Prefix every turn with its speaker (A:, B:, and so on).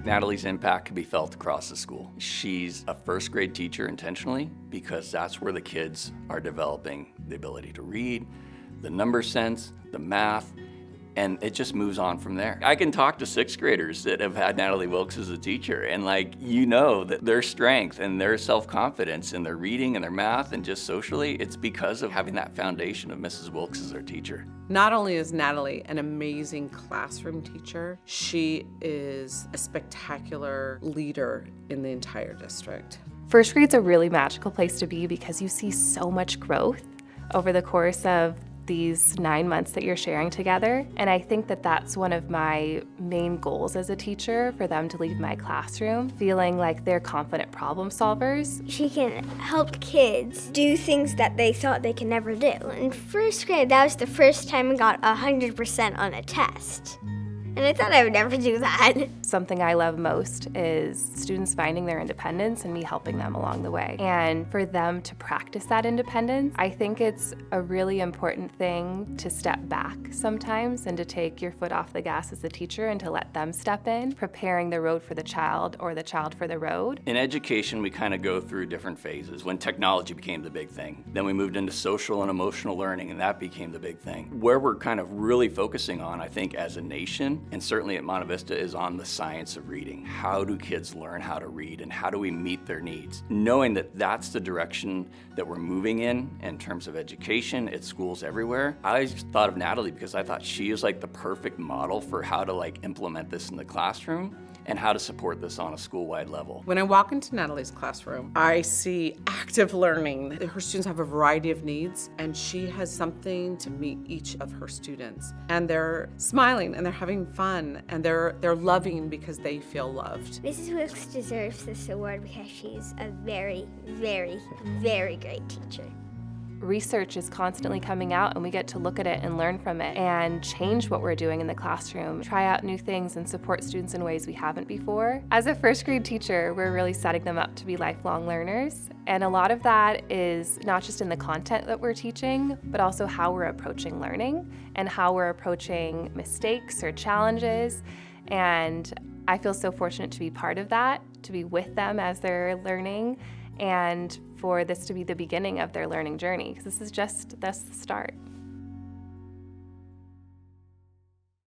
A: Natalie's impact can be felt across the school. She's a first grade teacher intentionally because that's where the kids are developing the ability to read, the number sense, the math, and it just moves on from there. I can talk to sixth graders that have had Natalie Wilkes as a teacher, and that their strength and their self-confidence in their reading and their math and just socially, it's because of having that foundation of Mrs. Wilkes as their teacher.
B: Not only is Natalie an amazing classroom teacher, she is a spectacular leader in the entire district.
C: First grade's a really magical place to be because you see so much growth over the course of these 9 months that you're sharing together. And I think that that's one of my main goals as a teacher, for them to leave my classroom feeling like they're confident problem solvers.
D: She can help kids do things that they thought they could never do. In first grade, that was the first time I got 100% on a test. And I thought I would never do that.
C: Something I love most is students finding their independence and me helping them along the way. And for them to practice that independence, I think it's a really important thing to step back sometimes and to take your foot off the gas as a teacher and to let them step in, preparing the road for the child or the child for the road.
A: In education, we kind of go through different phases. When technology became the big thing, then we moved into social and emotional learning, and that became the big thing. Where we're kind of really focusing on, I think, as a nation, and certainly at Monte Vista, is on the science of reading. How do kids learn how to read, and how do we meet their needs? Knowing that that's the direction that we're moving in terms of education at schools everywhere. I thought of Natalie because I thought she is like the perfect model for how to implement this in the classroom and how to support this on a school-wide level.
B: When I walk into Natalie's classroom, I see active learning. Her students have a variety of needs, and she has something to meet each of her students. And they're smiling, and they're having fun, and they're loving because they feel loved.
D: Mrs. Wilkes deserves this award because she's a very, very, very great teacher.
C: Research is constantly coming out, and we get to look at it and learn from it and change what we're doing in the classroom, try out new things and support students in ways we haven't before. As a first grade teacher, we're really setting them up to be lifelong learners, and a lot of that is not just in the content that we're teaching, but also how we're approaching learning and how we're approaching mistakes or challenges. And I feel so fortunate to be part of that, to be with them as they're learning, and for this to be the beginning of their learning journey, because that's the start.